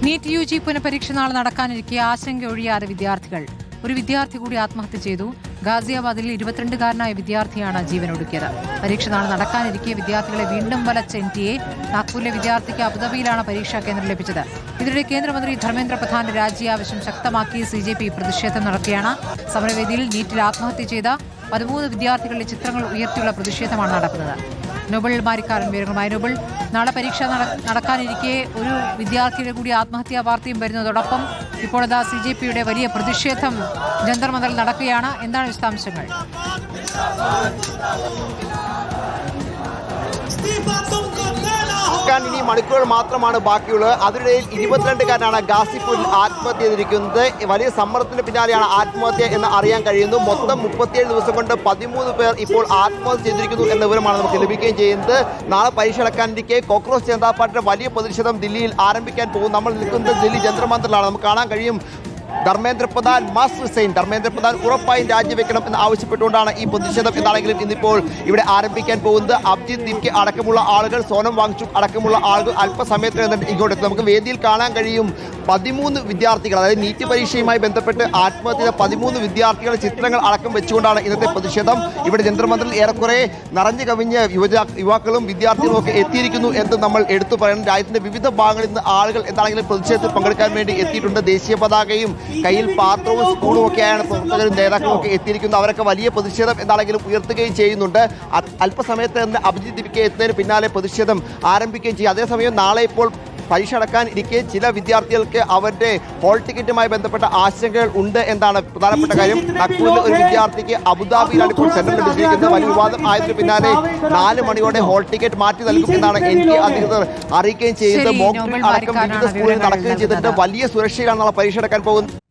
NEET UG പുനഃപരീക്ഷ നാളെ നടക്കാനിരിക്കെ ആശങ്ക ഒഴിയാതെ വിദ്യാർത്ഥികൾ. ഒരു വിദ്യാർത്ഥി കൂടി ആത്മഹത്യ ചെയ്തു. ഗാസിയാബാദിൽ 22-കാരനായ വിദ്യാർത്ഥിയാണ് ജീവനൊടുക്കിയത്. പരീക്ഷ നാളെ നടക്കാനിരിക്കെ വിദ്യാർത്ഥികളെ വീണ്ടും വലച്ച NTA. നാഗ്പൂരിലെ വിദ്യാർത്ഥിക്ക് അബുദാബിയിലാണ് പരീക്ഷാ കേന്ദ്രം ലഭിച്ചത്. ഇതിനിടെ കേന്ദ്രമന്ത്രി ധർമ്മേന്ദ്ര പ്രധാന്റെ രാജി ആവശ്യം ശക്തമാക്കി CJP പ്രതിഷേധം നടത്തിയാണ്. സമരവേദിയിൽ നീറ്റിൽ ആത്മഹത്യ ചെയ്ത 13 വിദ്യാർത്ഥികളുടെ ചിത്രങ്ങൾ ഉയർത്തിയുള്ള പ്രതിഷേധമാണ് നടക്കുന്നത്. നോബൽ മാരിക്കാരൻ വിവരങ്ങളുമായി. നോബൽ, നാളെ പരീക്ഷ നടക്കാനിരിക്കെ ഒരു വിദ്യാർത്ഥിയുടെ കൂടി ആത്മഹത്യാ വാർത്തയും വരുന്നതോടൊപ്പം ഇപ്പോഴത്തെ CJPയുടെ വലിയ പ്രതിഷേധം ജന്തർ മന്ദറിൽ നടക്കുകയാണ്. എന്താണ് വിശദാംശങ്ങൾ? ഇനി മണിക്കൂറുകൾ മാത്രമാണ് ബാക്കിയുള്ളത്. അതിനിടയിൽ 22-കാരനാണ് ഗാസിപ്പൂരിൽ ആത്മഹത്യ ചെയ്തിരിക്കുന്നത്. വലിയ സമ്മർദ്ദത്തിന് പിന്നാലെയാണ് ആത്മഹത്യ എന്ന് അറിയാൻ കഴിയുന്നു. മൊത്തം 37 ദിവസം കൊണ്ട് 13 പേർ ഇപ്പോൾ ആത്മഹത്യ ചെയ്തിരിക്കുന്നു എന്ന വിവരമാണ് നമുക്ക് ലഭിക്കുകയും ചെയ്യുന്നത്. നാളെ പരീക്ഷ നടക്കാനിരിക്കെ കോക്രോച്ച് ജനതാ പാർട്ടിയുടെ വലിയ പ്രതിഷേധം ദില്ലിയിൽ ആരംഭിക്കാൻ പോകും. നമ്മൾ നിൽക്കുന്നത് ദില്ലി ജന്തർ മന്ദറിലാണ്. നമുക്ക് കാണാൻ കഴിയും ധർമ്മേന്ദ്ര പ്രധാൻ മസ്റ്റ് റിസൈൻ, ധർമ്മേന്ദ്ര പ്രധാൻ ഉറപ്പായും രാജിവെക്കണം എന്ന് ആവശ്യപ്പെട്ടുകൊണ്ടാണ് ഈ പ്രതിഷേധം എന്നാണെങ്കിലും ഇന്നിപ്പോൾ ഇവിടെ ആരംഭിക്കാൻ പോകുന്നത്. അഭിജിത്ത് ദീപ്കെ അടക്കമുള്ള ആളുകൾ, സോനം വാങ്ചുക് അടക്കമുള്ള ആളുകൾ അല്പസമയത്തിന് ഇങ്ങോട്ടെത്തും. നമുക്ക് വേദിയിൽ കാണാൻ കഴിയും 13 വിദ്യാർത്ഥികൾ, അതായത് നീറ്റ് പരീക്ഷയുമായി ബന്ധപ്പെട്ട് ആത്മഹത്യ ചെയ്ത 13 വിദ്യാർത്ഥികളുടെ ചിത്രങ്ങൾ അടക്കം വെച്ചുകൊണ്ടാണ് ഇന്നത്തെ പ്രതിഷേധം. ഇവിടെ ജന്തർമന്ദറിൽ ഏറെക്കുറെ നിറഞ്ഞു കവിഞ്ഞ് യുവാക്കളും വിദ്യാർത്ഥികളും ഒക്കെ എത്തിയിരിക്കുന്നു എന്ന് നമ്മൾ എടുത്തു പറയണം. രാജ്യത്തിന്റെ വിവിധ ഭാഗങ്ങളിൽ നിന്ന് ആളുകൾ എന്താണെങ്കിലും പ്രതിഷേധത്തിൽ പങ്കെടുക്കാൻ വേണ്ടി എത്തിയിട്ടുണ്ട്. ദേശീയ പതാകയും കയ്യിൽ പാത്രവും സ്പൂണും ഒക്കെയാണ് പ്രവർത്തകരും നേതാക്കളും ഒക്കെ എത്തിയിരിക്കുന്നത്. അവരൊക്കെ വലിയ പ്രതിഷേധം എന്താണെങ്കിലും ഉയർത്തുകയും ചെയ്യുന്നുണ്ട്. അല്പസമയത്ത് തന്നെ അഭിജിത്ത് ദീപ്കെ എത്തുന്നതിന് പിന്നാലെ പ്രതിഷേധം ആരംഭിക്കുകയും ചെയ്യും. അതേസമയം നാളെ ഇപ്പോൾ പരീക്ഷ നടക്കാൻ ഇരിക്കെ ചില വിദ്യാർത്ഥികൾക്ക് അവരുടെ ഹോൾ ടിക്കറ്റുമായി ബന്ധപ്പെട്ട ആശങ്കകൾ ഉണ്ട് എന്നാണ് പ്രധാനപ്പെട്ട കാര്യം. നാഗ്പൂരിലെ ഒരു വിദ്യാർത്ഥിക്ക് അബുദാബിയിലാണ് ഇപ്പോൾ സെന്റർ ലഭിച്ചിരിക്കുന്നത്. വലിയ വിവാദം ആയതിനു പിന്നാലെ 4 മണിയോടെ ഹോൾ ടിക്കറ്റ് മാറ്റി നൽകും എന്നാണ് NTA അധികൃതർ അറിയിക്കുകയും ചെയ്യുന്നത്. മോക്ക് ഡ്രിൽ അടക്കം വിവിധ സ്കൂളിൽ നടക്കുകയും ചെയ്തിട്ട് വലിയ സുരക്ഷയിലാണ് നാളെ പരീക്ഷ നടക്കാൻ പോകുന്നത്.